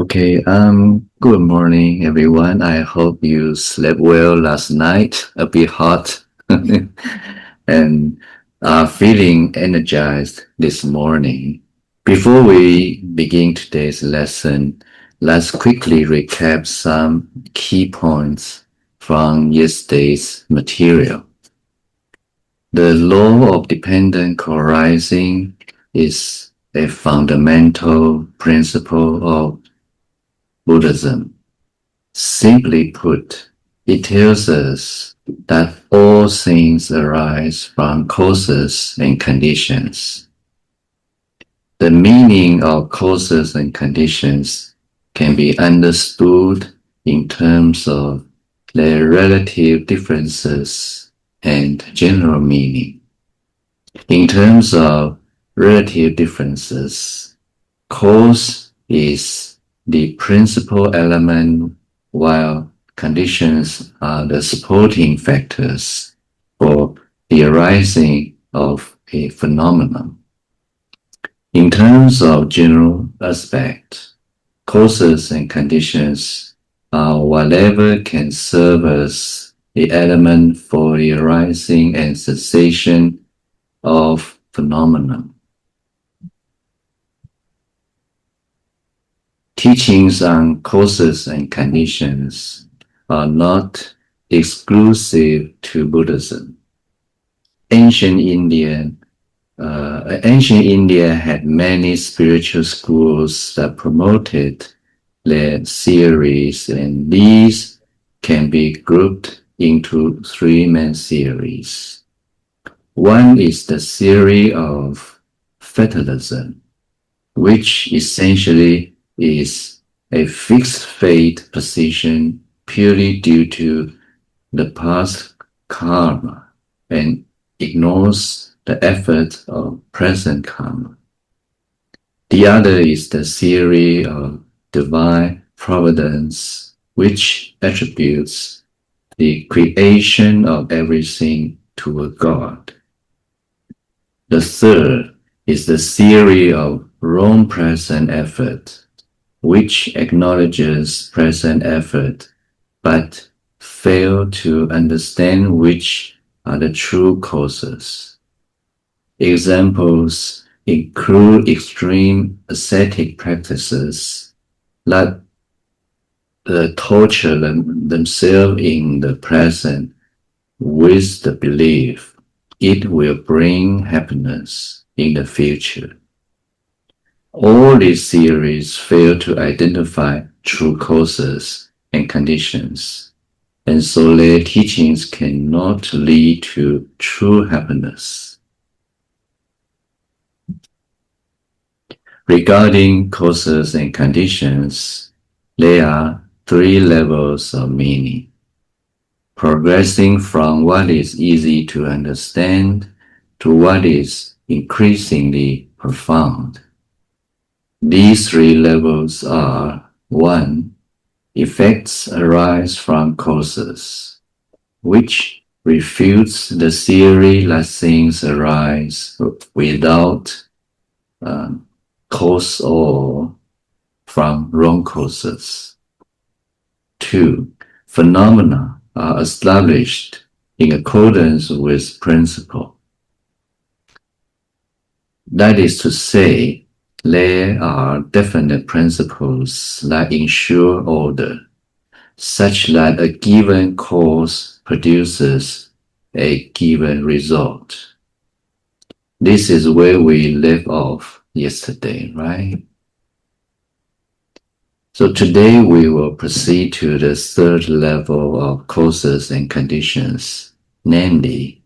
Okay, good morning, everyone. I hope you slept well last night, a bit hot, and are feeling energized this morning. Before we begin today's lesson, let's quickly recap some key points from yesterday's material. The law of dependent co-arising is a fundamental principle of Buddhism. Simply put, it tells us that all things arise from causes and conditions. The meaning of causes and conditions can be understood in terms of their relative differences and general meaning. In terms of relative differences, cause is the principal element, while conditions are the supporting factors for the arising of a phenomenon. In terms of general aspect, causes and conditions are whatever can serve as the element for the arising and cessation of phenomenon. Teachings on causes and conditions are not exclusive to Buddhism. Ancient India had many spiritual schools that promoted their theories, and these can be grouped into three main theories. One is the theory of fatalism, which essentially is a fixed fate position purely due to the past karma and ignores the effort of present karma. The other is the theory of divine providence, which attributes the creation of everything to a god. The third is the theory of wrong present effort, which acknowledges present effort but fail to understand which are the true causes. Examples include extreme ascetic practices that torture themselves in the present with the belief it will bring happiness in the future. All these theories fail to identify true causes and conditions, and so their teachings cannot lead to true happiness. Regarding causes and conditions, there are three levels of meaning, progressing from what is easy to understand to what is increasingly profound. These three levels are: 1. Effects arise from causes, which refutes the theory that things arise without cause or from wrong causes. 2. Phenomena are established in accordance with principle. That is to say, there are definite principles that ensure order, such that a given cause produces a given result. This is where we left off yesterday, right? So today we will proceed to the third level of causes and conditions, namely,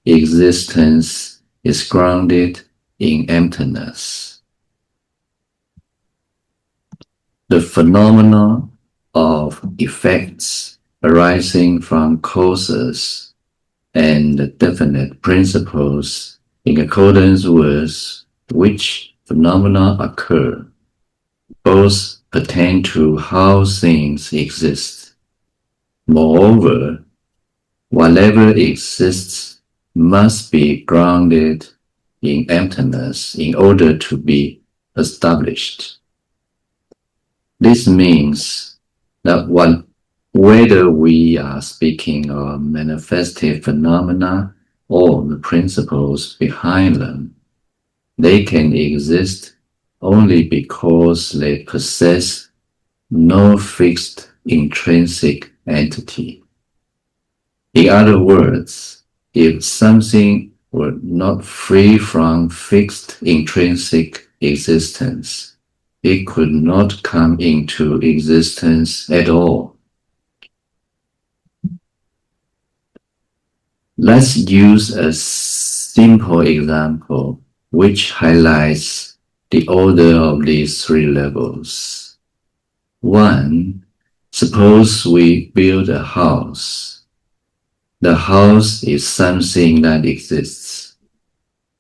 existence is grounded in emptiness. The phenomena of effects arising from causes and the definite principles in accordance with which phenomena occur both pertain to how things exist. Moreover, whatever exists must be grounded in emptiness in order to be established. This means that whether we are speaking of manifested phenomena or the principles behind them, they can exist only because they possess no fixed intrinsic entity. In other words, if something were not free from fixed intrinsic existence, it could not come into existence at all. Let's use a simple example which highlights the order of these three levels. 1. Suppose we build a house. The house is something that exists,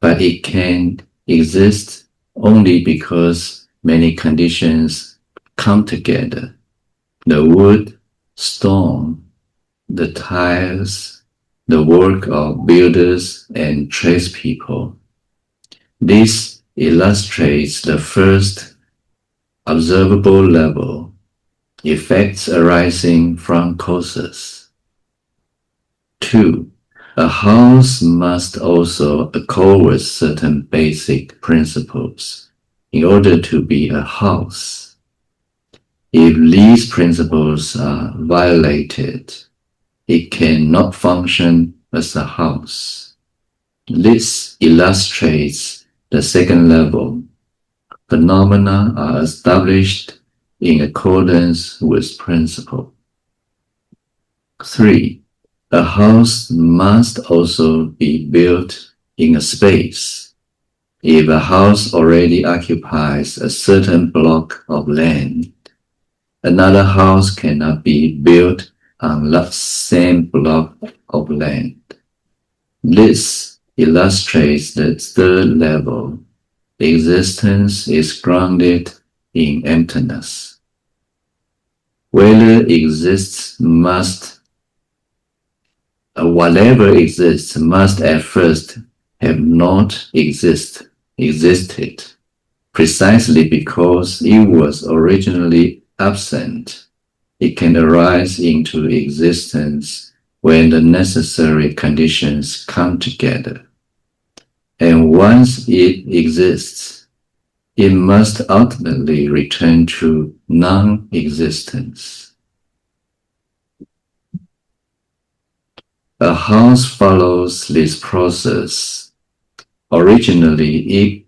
but it can exist only because many conditions come together. The wood, stone, the tiles, the work of builders and tradespeople. This illustrates the first observable level, effects arising from causes. 2. A house must also accord with certain basic principles in order to be a house. If these principles are violated, it cannot function as a house. This illustrates the second level. Phenomena are established in accordance with principle. 3. A house must also be built in a space. If a house already occupies a certain block of land, another house cannot be built on that same block of land. This illustrates the third level. Existence is grounded in emptiness. Whatever exists must at first have not existed, precisely because it was originally absent. It can arise into existence when the necessary conditions come together. And once it exists, it must ultimately return to non-existence. A house follows this process. Originally, it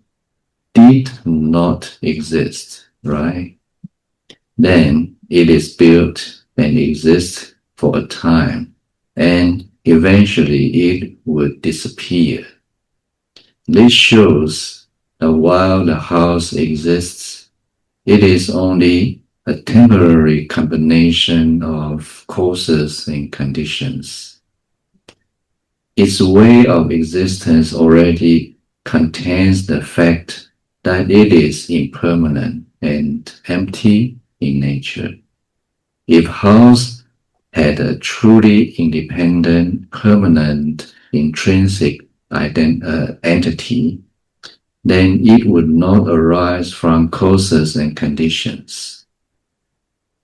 did not exist, right? Then it is built and exists for a time, and eventually it would disappear. This shows that while the house exists, it is only a temporary combination of causes and conditions. Its way of existence already contains the fact that it is impermanent and empty in nature. If house had a truly independent, permanent, intrinsic entity, then it would not arise from causes and conditions.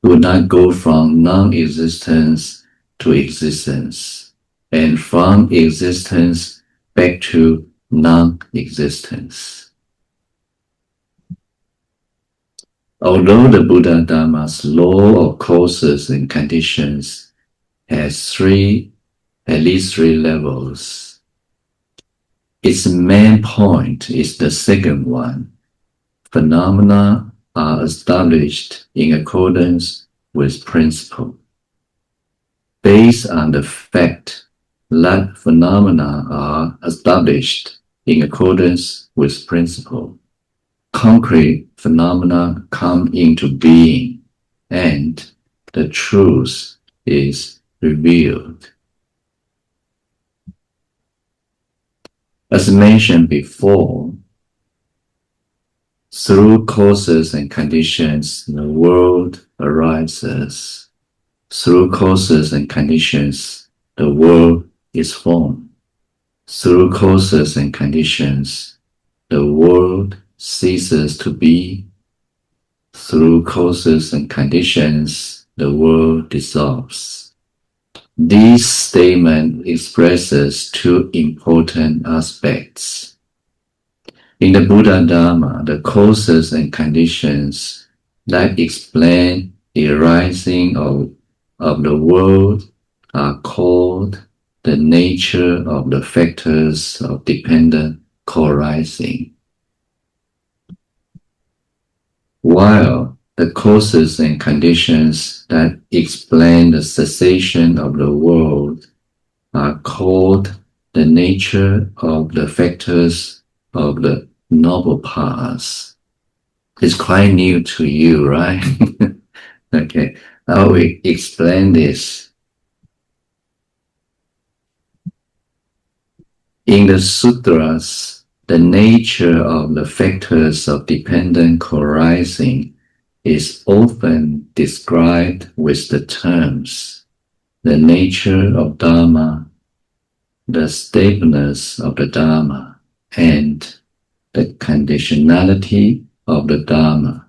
It would not go from non-existence to existence, and from existence back to non-existence. Although the Buddha Dharma's law of causes and conditions has at least three levels, its main point is the second one. Phenomena are established in accordance with principle. Based on the fact that phenomena are established in accordance with principle, concrete phenomena come into being, and the truth is revealed. As mentioned before, through causes and conditions, the world arises. Through causes and conditions, the world is formed. Through causes and conditions, the world ceases to be. through causes and conditions, the world dissolves. This statement expresses two important aspects. In the Buddha Dharma, the causes and conditions that explain the arising of the world are called the nature of the factors of dependent co-arising, while the causes and conditions that explain the cessation of the world are called the nature of the factors of the noble paths. It's quite new to you, right? Okay, I will explain this. In the sutras, the nature of the factors of dependent co-arising is often described with the terms the nature of Dharma, the stableness of the Dharma, and the conditionality of the Dharma.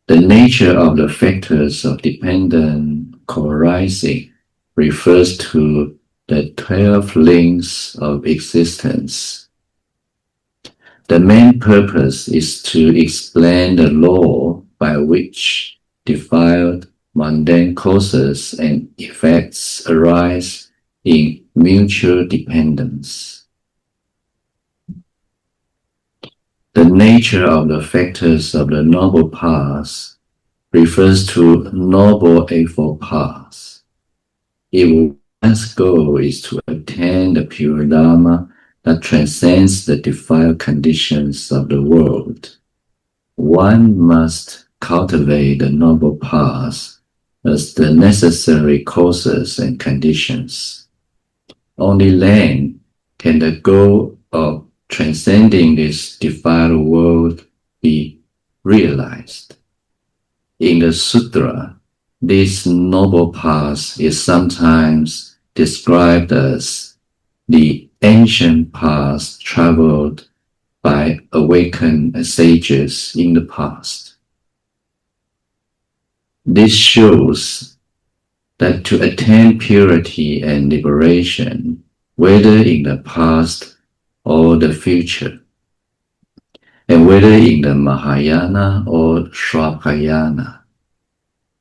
The nature of the factors of dependent co-arising refers to the 12 links of existence. The main purpose is to explain the law by which defiled mundane causes and effects arise in mutual dependence. The nature of the factors of the noble paths refers to noble eightfold paths. If one's goal is to attain the pure Dharma that transcends the defiled conditions of the world, one must cultivate the noble paths as the necessary causes and conditions. Only then can the goal of transcending this defiled world be realized. In the sutra, this noble path is sometimes described as the ancient path traveled by awakened sages in the past. This shows that to attain purity and liberation, whether in the past or the future, and whether in the Mahayana or Shrapayana,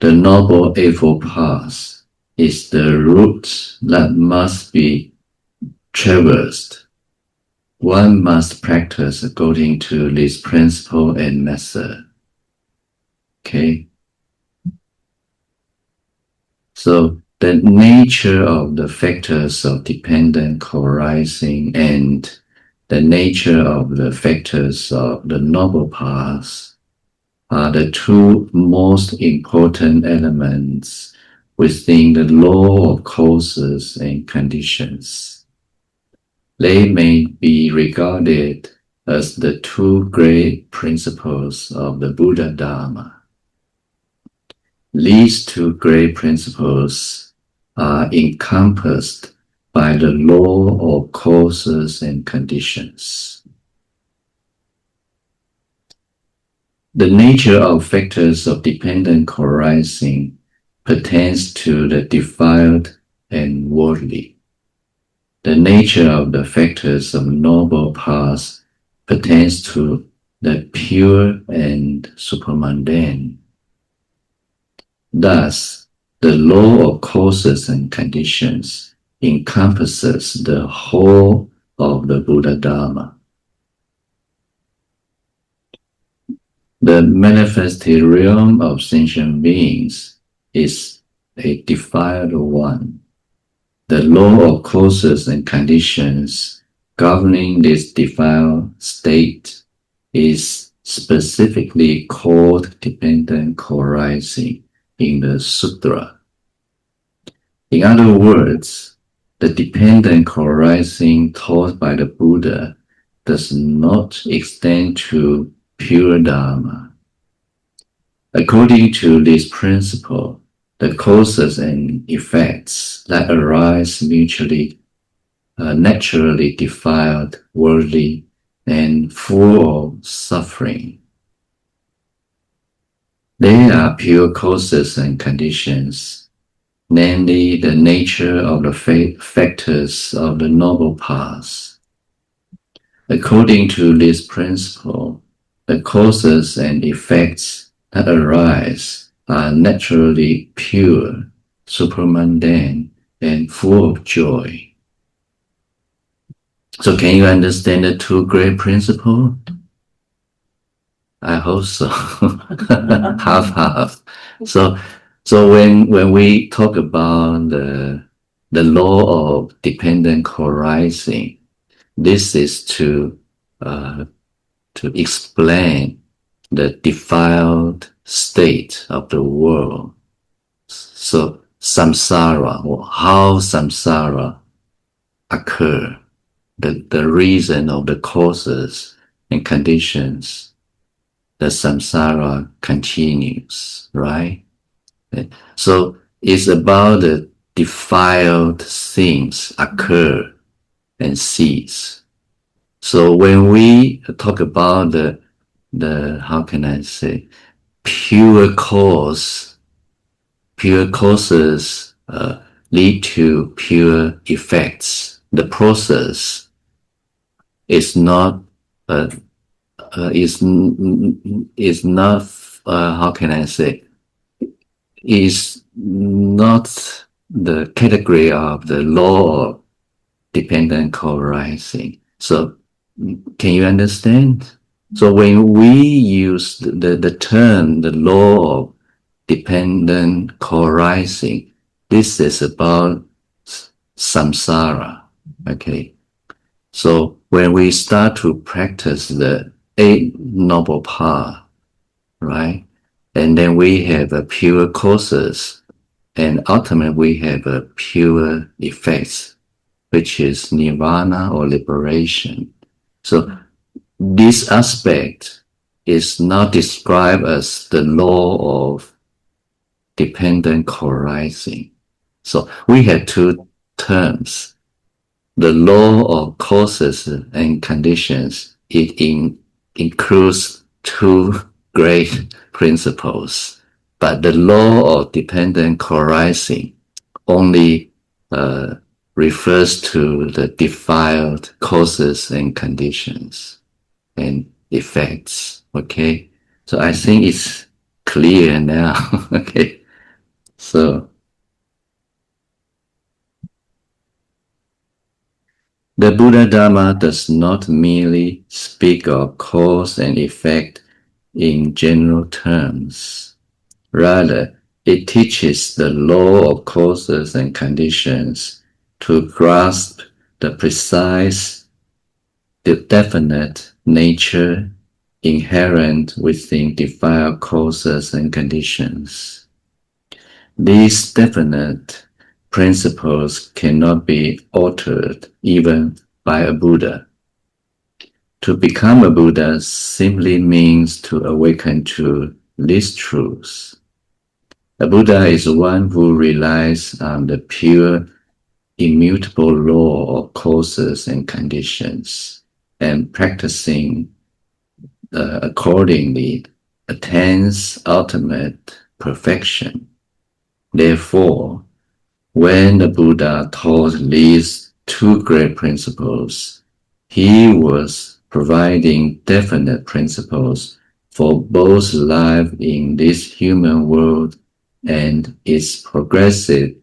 the Noble Eightfold Path is the route that must be traversed. One must practice according to this principle and method. Okay? So the nature of the factors of dependent co-arising and the nature of the factors of the noble paths are the two most important elements within the law of causes and conditions. They may be regarded as the two great principles of the Buddha Dharma. These two great principles are encompassed by the law of causes and conditions. The nature of factors of dependent co-arising pertains to the defiled and worldly. The nature of the factors of noble paths pertains to the pure and supermundane. Thus, the law of causes and conditions encompasses the whole of the Buddha Dharma. The manifested realm of sentient beings is a defiled one. The law of causes and conditions governing this defiled state is specifically called dependent co-arising in the sutra. In other words, the dependent co-arising taught by the Buddha does not extend to pure Dharma. According to this principle, the causes and effects that arise mutually are naturally defiled, worldly, and full of suffering. They are pure causes and conditions, namely the nature of the factors of the noble path. According to this principle, the causes and effects that arise are naturally pure, supermundane, and full of joy. So can you understand the two great principles? I hope so. Half half. So when we talk about the law of dependent co-arising, this is to explain the defiled state of the world. So samsara, or how samsara occur, the reason of the causes and conditions, the samsara continues, right? So it's about the defiled things occur and cease. So when we talk about the how can I say, pure causes lead to pure effects. The process is not is not how can I say, is not the category of the law of dependent co-arising. So can you understand? So when we use the term, the law of dependent co-arising, this is about samsara, okay? So when we start to practice the Eight Noble Path, right? And then we have a pure causes, and ultimately we have a pure effects, which is nirvana or liberation. So this aspect is not described as the law of dependent co-arising. So we have two terms. The law of causes and conditions, it includes two great principles. But the law of dependent co-arising only refers to the defiled causes and conditions and effects. Okay, so I think it's clear now. Okay, so the Buddha Dharma does not merely speak of cause and effect in general terms. Rather, it teaches the law of causes and conditions to grasp the precise, the definite nature inherent within defiled causes and conditions. These definite principles cannot be altered even by a Buddha. To become a Buddha simply means to awaken to these truths. A Buddha is one who relies on the pure, immutable law of causes and conditions, and practicing accordingly attains ultimate perfection. Therefore, when the Buddha taught these two great principles, he was providing definite principles for both life in this human world and its progressive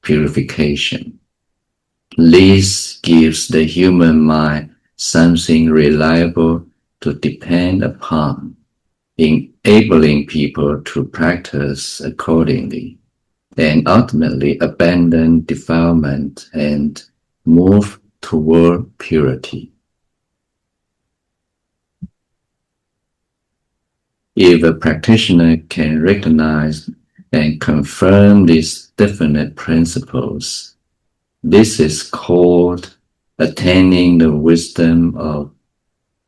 purification. This gives the human mind something reliable to depend upon, enabling people to practice accordingly, and ultimately abandon defilement and move toward purity. If a practitioner can recognize and confirm these definite principles, this is called attaining the wisdom of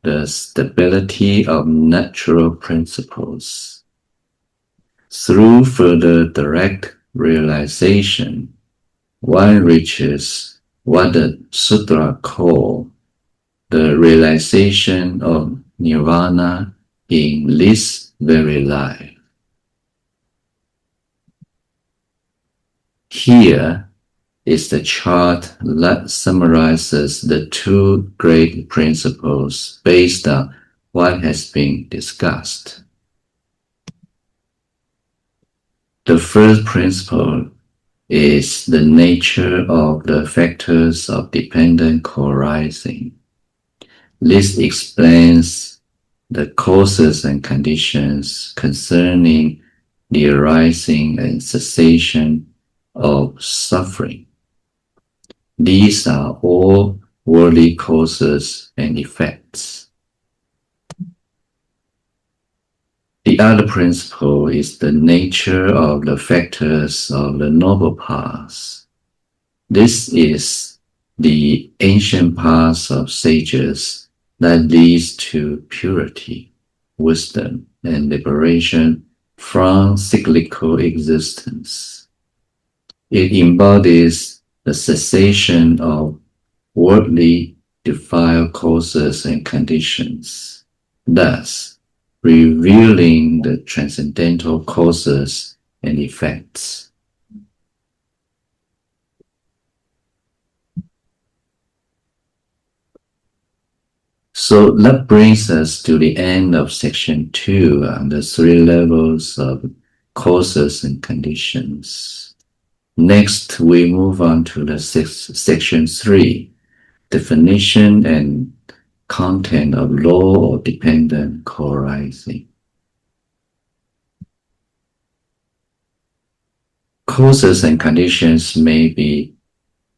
the stability of natural principles. Through further direct realization, one reaches what the Sutra call the realization of nirvana in this very life. Here is the chart that summarizes the two great principles based on what has been discussed. The first principle is the nature of the factors of dependent co-arising. This explains the causes and conditions concerning the arising and cessation of suffering. These are all worldly causes and effects. The other principle is the nature of the factors of the noble paths. This is the ancient paths of sages that leads to purity, wisdom, and liberation from cyclical existence. It embodies the cessation of worldly defiled causes and conditions, thus revealing the transcendental causes and effects. So that brings us to the end of section 2 on the 3 levels of causes and conditions. Next, we move on to the section 3, definition and content of law or dependent co-arising. Causes and conditions may be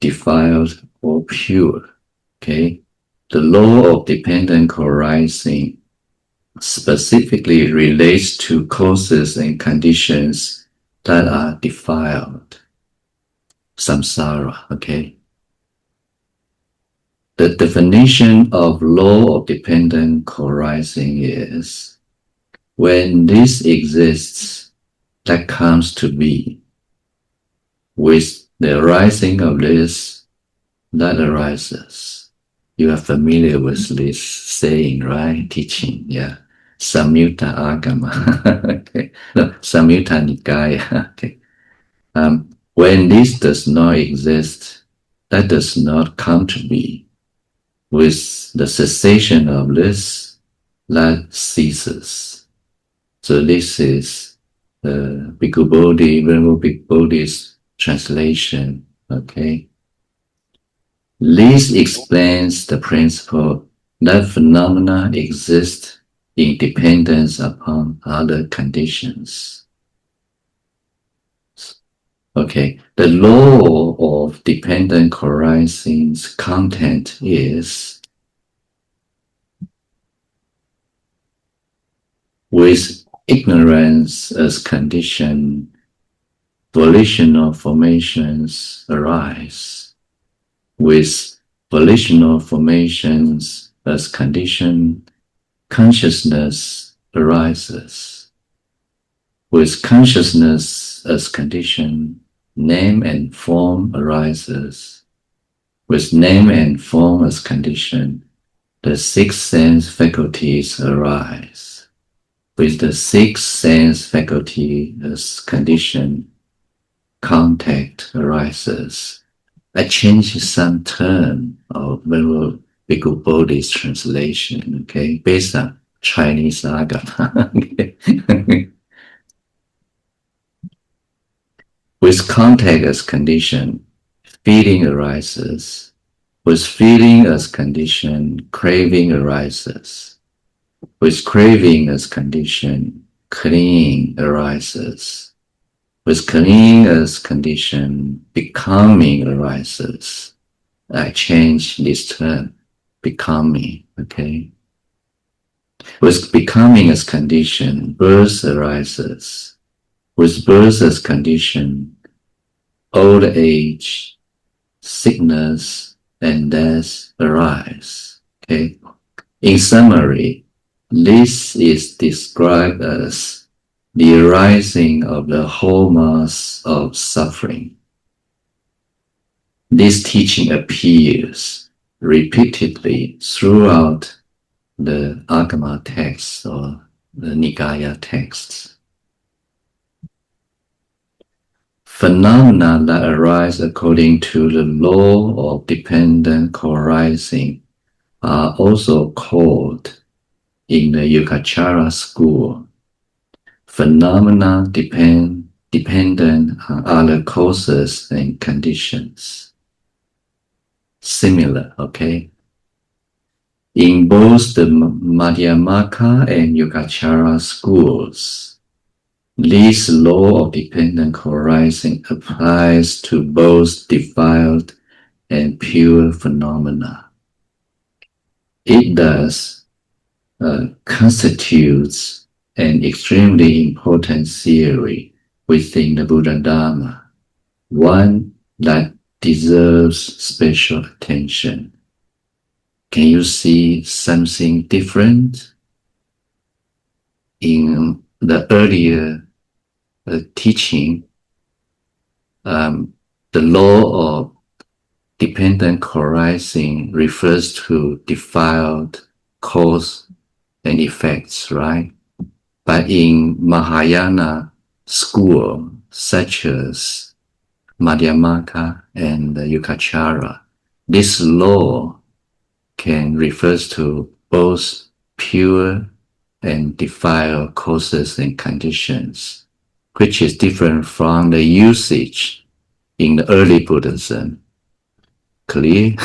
defiled or pure. Okay? The law of dependent co-arising specifically relates to causes and conditions that are defiled. Samsara, okay? The definition of law of dependent co-arising is when this exists, that comes to be. With the arising of this, that arises. You are familiar with this saying, right? Teaching, yeah. Samyutta Agama. Okay. No, Samyutta Nikaya. Okay. When this does not exist, that does not come to be. With the cessation of this, that ceases. So this is the Bhikkhu Bodhi, Venerable Bhikkhu Bodhi's translation. Okay. This explains the principle that phenomena exist in dependence upon other conditions. Okay, the law of dependent co-arising's content is with ignorance as condition, volitional formations arise. With volitional formations as condition, consciousness arises. With consciousness as condition, name and form arises. With name and form as condition, the 6 sense faculties arise. With the 6 sense faculty as condition, contact arises. I changed some term of Venerable Bhikkhu Bodhi's translation, okay, based on Chinese Agama. Okay. With contact as condition, feeling arises. With feeling as condition, craving arises. With craving as condition, clinging arises. With clinging as condition, becoming arises. I change this term, becoming, okay? With becoming as condition, birth arises. With birth as condition, old age, sickness, and death arise. Okay? In summary, this is described as the arising of the whole mass of suffering. This teaching appears repeatedly throughout the Agama texts or the Nikaya texts. Phenomena that arise according to the law of dependent co-arising are also called in the Yogacara school phenomena dependent on other causes and conditions. Similar, okay? In both the Madhyamaka and Yogacara schools, this law of dependent co-arising applies to both defiled and pure phenomena. It thus constitutes an extremely important theory within the Buddha Dharma, one that deserves special attention. Can you see something different? In the earlier teaching, the law of dependent co-arising refers to defiled cause and effects, right? But in Mahayana school, such as Madhyamaka and Yogacara, this law can refer to both pure and defiled causes and conditions, which is different from the usage in the early Buddhism. Clear?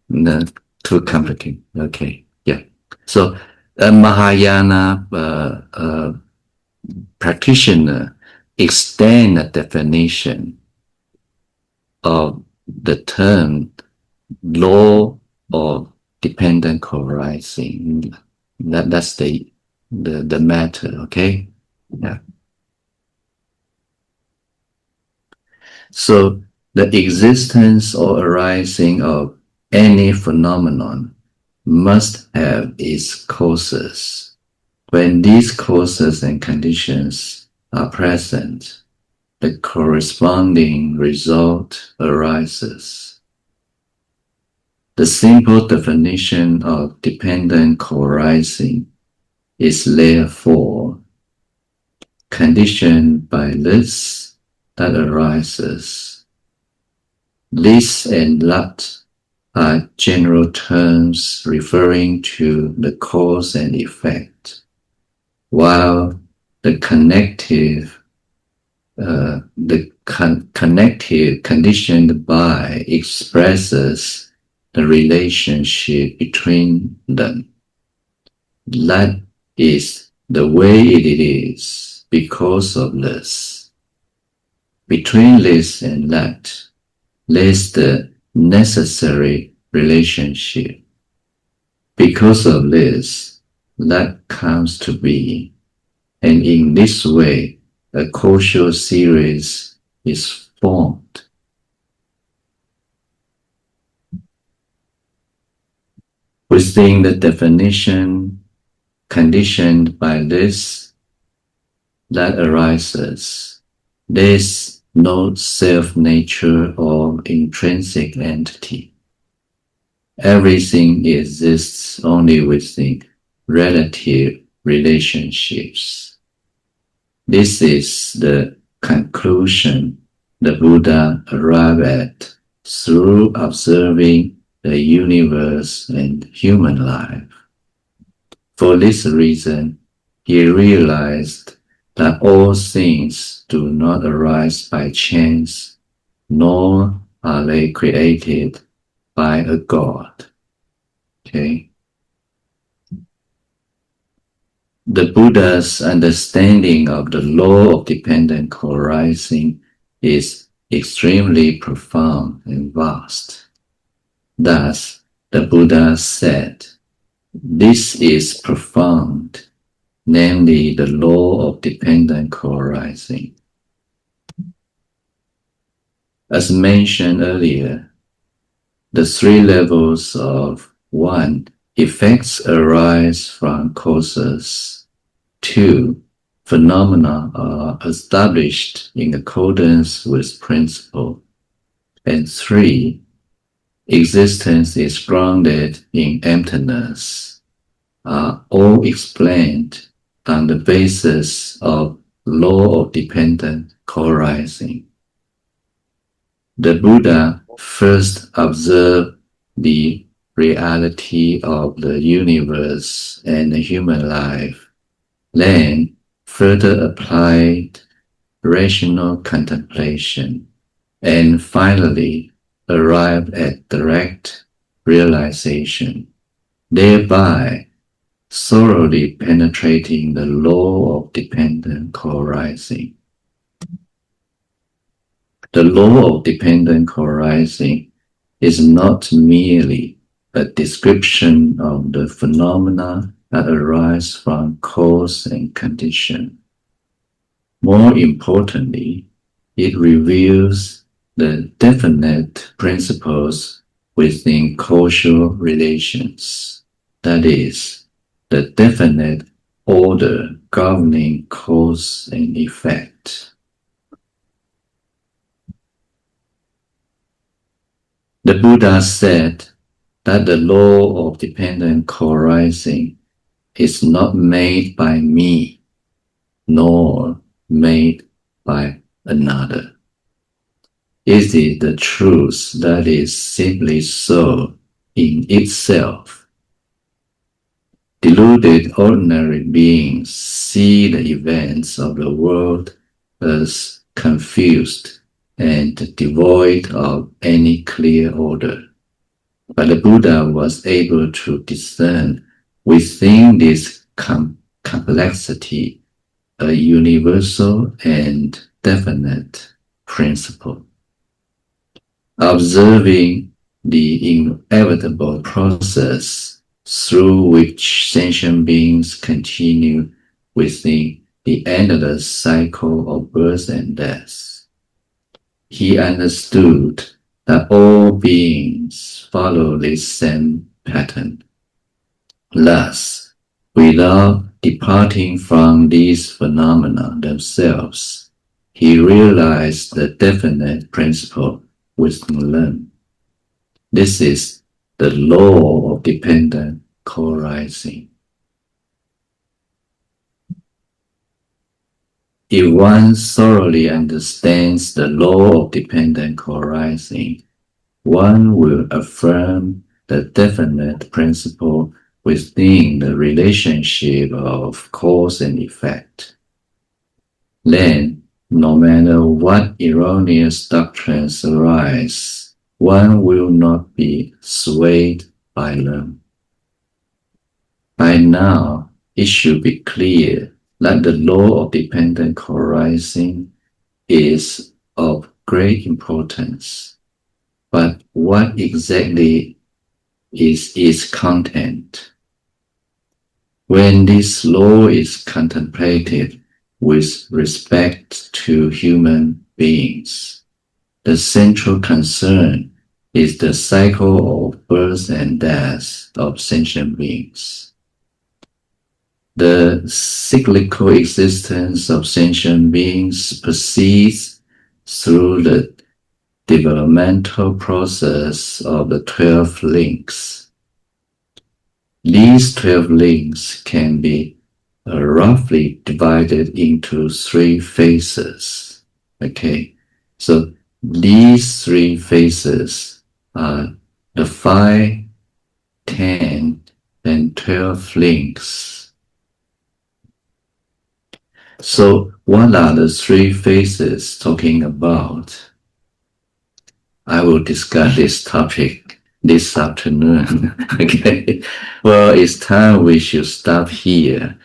No, too complicated. Okay, yeah. So a Mahayana practitioner extend the definition of the term law of dependent co-arising. That's the matter, okay? Yeah. So the existence or arising of any phenomenon must have its causes. When these causes and conditions are present, the corresponding result arises. The simple definition of dependent co-arising is therefore conditioned by this that arises. This and that are general terms referring to the cause and effect, while the connective conditioned by expresses the relationship between them. That is the way it is because of this. Between this and that, there's the necessary relationship. Because of this, that comes to be, and in this way, a causal series is formed. Within the definition conditioned by this that arises, there's no self-nature or intrinsic entity. Everything exists only within relative relationships. This is the conclusion the Buddha arrived at through observing the universe and human life. For this reason, he realized that all things do not arise by chance, nor are they created by a God. Okay? The Buddha's understanding of the law of dependent co-arising is extremely profound and vast. Thus, the Buddha said, "This is profound, namely the law of dependent co-arising." As mentioned earlier, the three levels of 1. Effects arise from causes. 2. Phenomena are established in accordance with principle. And 3. Existence is grounded in emptiness, are all explained on the basis of law of dependent co-arising. The Buddha first observed the reality of the universe and the human life, then further applied rational contemplation, and finally arrived at direct realization, thereby thoroughly penetrating the law of dependent co-arising. The law of dependent co-arising is not merely a description of the phenomena that arise from cause and condition. More importantly, it reveals the definite principles within causal relations, that is, the definite order governing cause and effect. The Buddha said that the law of dependent co-arising is not made by me, nor made by another. It is the truth that is simply so in itself. Deluded ordinary beings see the events of the world as confused and devoid of any clear order. But the Buddha was able to discern within this complexity a universal and definite principle. Observing the inevitable process through which sentient beings continue within the endless cycle of birth and death, he understood that all beings follow this same pattern. Thus, without departing from these phenomena themselves, he realized the definite principle within them. This is the law of dependent co-arising. If one thoroughly understands the law of dependent co-arising, one will affirm the definite principle within the relationship of cause and effect. Then, no matter what erroneous doctrines arise, one will not be swayed by them. By now, it should be clear that the law of dependent co-arising is of great importance. But what exactly is its content? When this law is contemplated with respect to human beings, the central concern is the cycle of birth and death of sentient beings. The cyclical existence of sentient beings proceeds through the developmental process of the 12 links. These 12 links can be roughly divided into 3 phases. Okay, so these 3 phases are the 5, 10, and 12 links. So what are the 3 phases talking about? I will discuss this topic this afternoon. Okay, well, it's time we should stop here.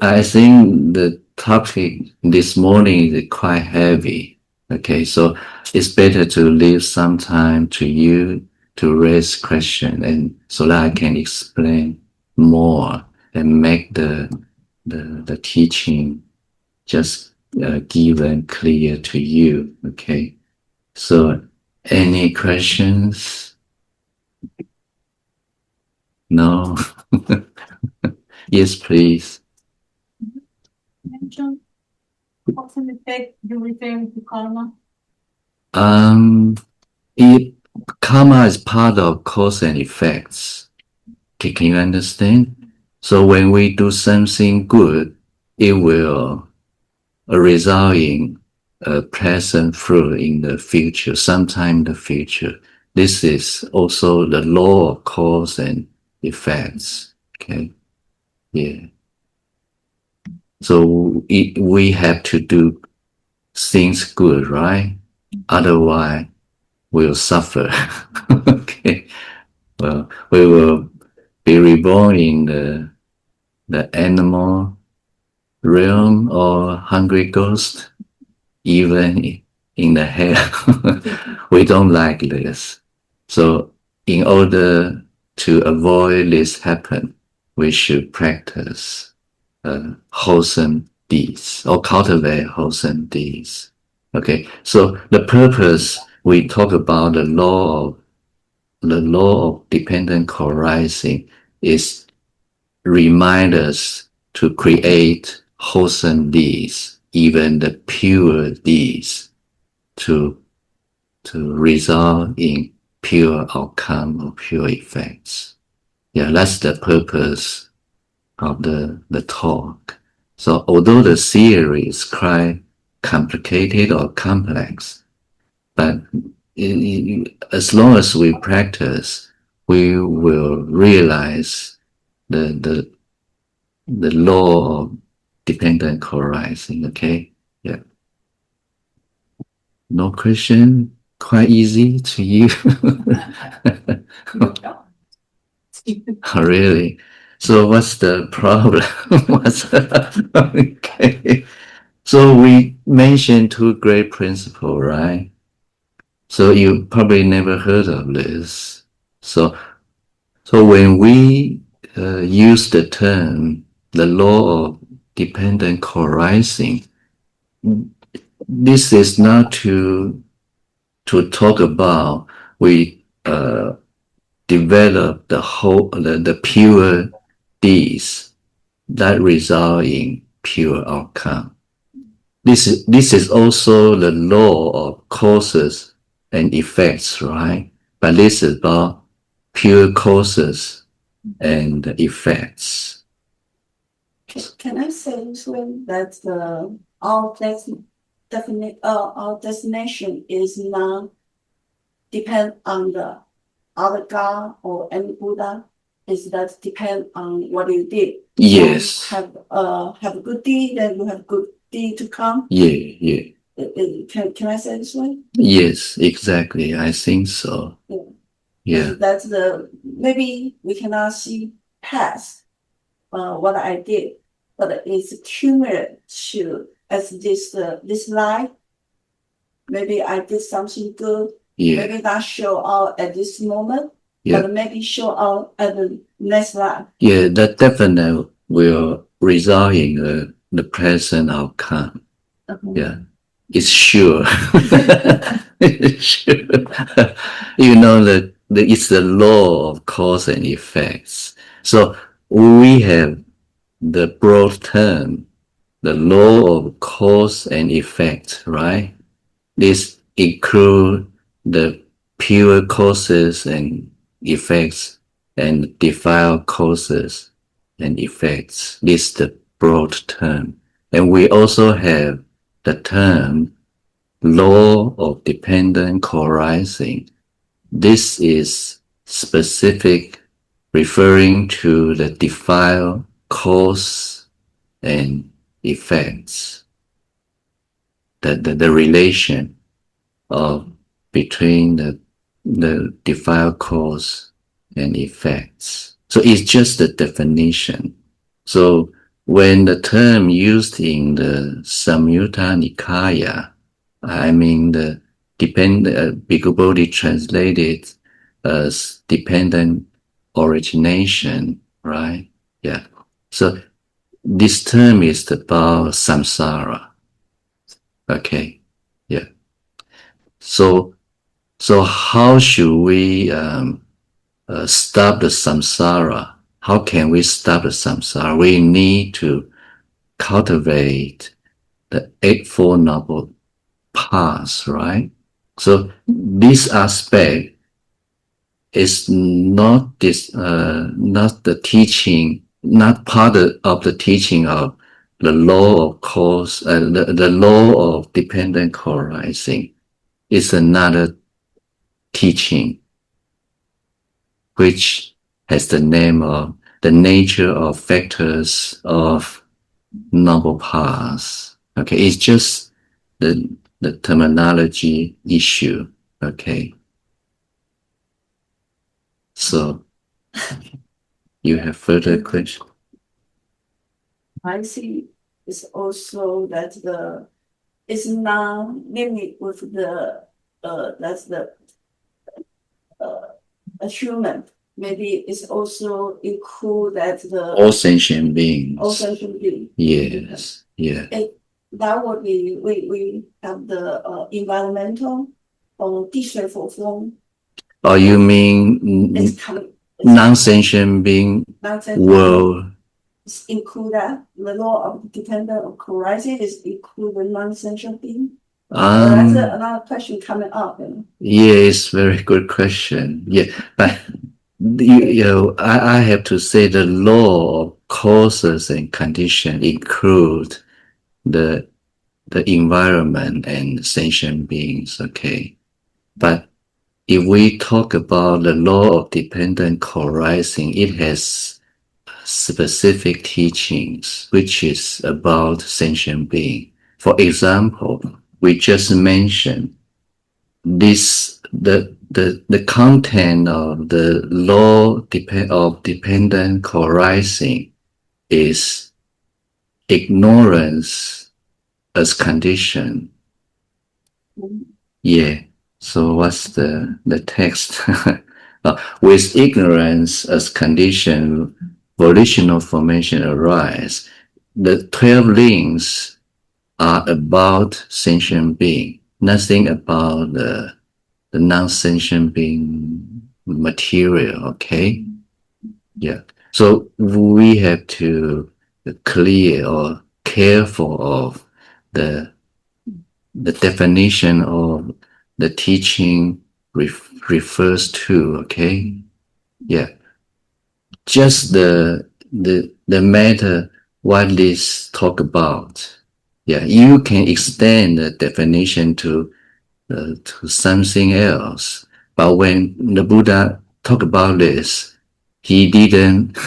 I think the topic this morning is quite heavy. Okay, so it's better to leave some time to you to raise questions, and so that I can explain more and make the teaching just given clear to you. Okay, so any questions? No? Yes, please. Mention cause and effect, you're referring to karma? Karma is part of cause and effects. Okay, can you understand? So when we do something good, it will result in present fruit in the future, sometime in the future. This is also the law of cause and effects. Okay. Yeah. So we have to do things good, right? Otherwise, we'll suffer. Okay. Well, we will be reborn in the animal realm or hungry ghost, even in the hell. We don't like this. So in order to avoid this happen, we should practice wholesome deeds or cultivate wholesome deeds. Okay, so the purpose we talk about the law of dependent co-arising is remind us to create wholesome deeds, even the pure deeds, to result in pure outcome or pure effects. Yeah, that's the purpose of the talk. So although the theory is quite complicated or complex, but as long as we practice, we will realize the law of dependent co-arising. Okay, yeah. No question. Quite easy to you. Oh, really? So what's the problem? Okay. So we mentioned two great principles, right? So you probably never heard of this. So when we use the term the law of dependent co-arising, this is not to talk about we develop the pure deeds that result in pure outcome. This is also the law of causes and effects, right? But this is about pure causes and effects. Can I say this way that our our destination is not depend on the other God or any Buddha? Is that depend on what you did? Yes. Have a good deed, then you have good deed to come. Yeah, yeah. Can I say this way? Yes, exactly. I think so. Yeah. Yeah. That's maybe we cannot see past what I did, but it's cumulative to as this life. Maybe I did something good. Yeah. Maybe not show out at this moment, Yeah. but maybe show out at the next life. Yeah, that definitely will result in the present outcome. Yeah, it's sure. It's sure. You know that it's the law of cause and effects. So we have the broad term, the law of cause and effect, right? This include the pure causes and effects and defiled causes and effects. This is the broad term. And we also have the term law of dependent co-arising. This is specific, referring to the defiled cause and effects, the relation of between the defiled cause and effects. So it's just the definition. So when the term used in the Samyutta Nikaya, I mean the Bhikkhu Bodhi translated as dependent origination, right? Yeah. So this term is about samsara. Okay. Yeah. So how should we stop the samsara? How can we stop the samsara? We need to cultivate the Eightfold Noble Paths, right? So this aspect is not the teaching, not part of the teaching of the law of cause, the law of dependent co-arising is another teaching which has the name of the nature of factors of noble paths. Okay, it's just the terminology issue. Okay, so you have further questions? I see it's also that it's not limit with that's a human. Maybe it's also include that All sentient beings. all sentient being. Yes, yeah. That would be we have the environmental or 地水火风. Oh, you mean non-sentient being world? Include that the law of dependent of co-arising is include the non-sentient being. That's another question coming up. Yeah, it's very good question. Yeah, but I have to say the law of causes and conditions include the environment and sentient beings. Okay, but if we talk about the law of dependent co-arising, it has specific teachings which is about sentient being. For example, we just mentioned this the content of the law of dependent co-arising is ignorance as condition. Yeah. So what's the text? With ignorance as condition, volitional formation arise. The 12 links are about sentient being, nothing about the non-sentient being material. Okay. Yeah. So we have to clear or careful of the definition of the teaching refers to. Okay. Yeah. Just the matter what this talk about. Yeah, you can extend the definition to something else. But when the Buddha talked about this, he didn't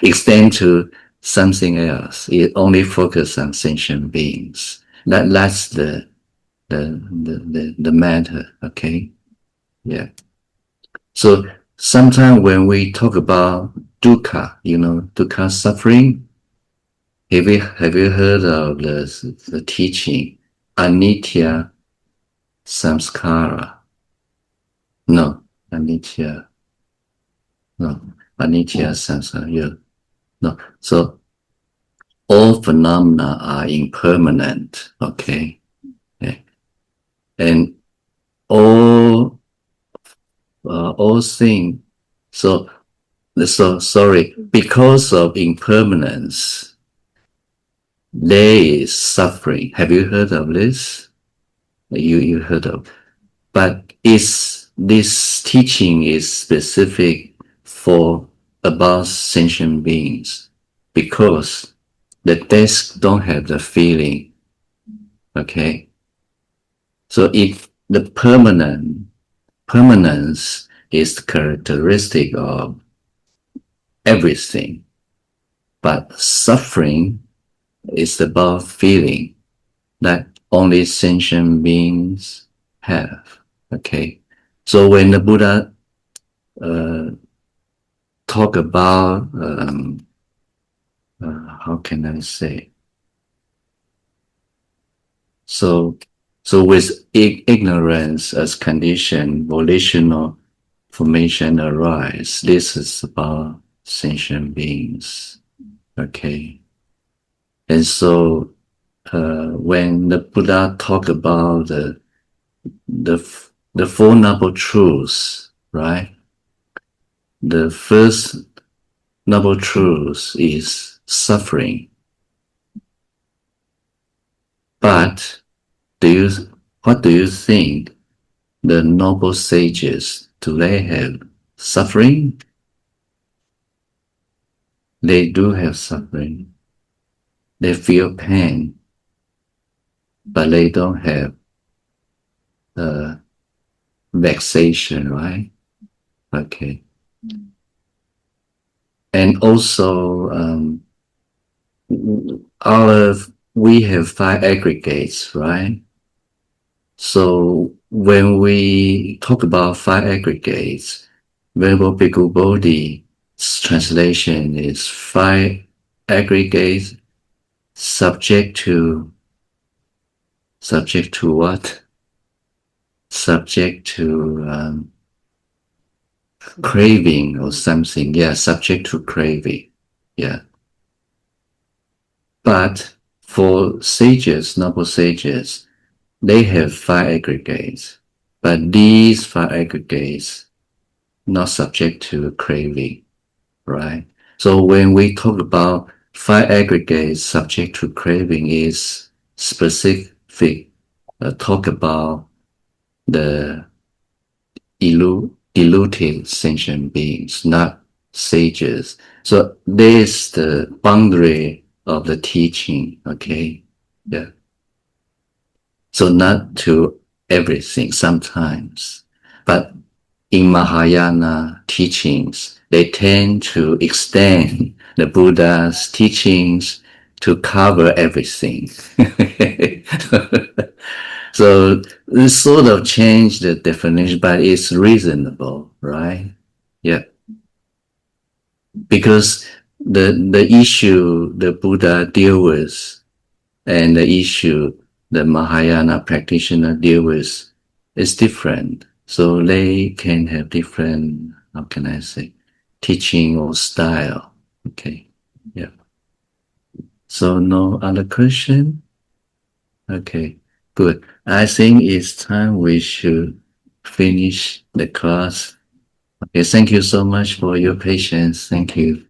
extend to something else. He only focused on sentient beings. That's the matter. Okay. Yeah. So sometimes when we talk about dukkha, dukkha suffering, have you heard of the teaching anitya samskara? No, anitya samskara. Yeah. No. So all phenomena are impermanent. Okay. Yeah. And all things. So sorry, because of impermanence, there is suffering. Have you heard of this? You heard of, but this teaching is specific for about sentient beings because the death don't have the feeling. Okay, so if the permanence is characteristic of everything, but suffering is about feeling that only sentient beings have. Okay, so when the Buddha talk about how can I say? So with ignorance as condition, volitional formation arise. This is about sentient beings. Okay, and so when the Buddha talk about the Four Noble Truths, right? The first Noble Truth is suffering. But what do you think the noble sages, do they have suffering? They do have suffering. they feel pain, but they don't have vexation, right? Okay. And also, we have five aggregates, right? So when we talk about five aggregates, Venerable Bhikkhu Bodhi's translation is five aggregates subject to what? Subject to craving or something. Yeah, subject to craving. Yeah. But for sages, noble sages, they have five aggregates. But these five aggregates not subject to craving, right? So when we talk about five aggregates subject to craving is specific, talk about the diluted sentient beings, not sages. So there's the boundary of the teaching, okay? Yeah. So not to everything sometimes, but in Mahayana teachings, they tend to extend the Buddha's teachings to cover everything. So this sort of changed the definition, but it's reasonable, right? Yeah. Because the issue the Buddha deal with and the issue the Mahayana practitioner deal with is different. So they can have different, how can I say, teaching or style. Okay. Yeah. So no other question? Okay. Good. I think it's time we should finish the class. Okay. Thank you so much for your patience. Thank you.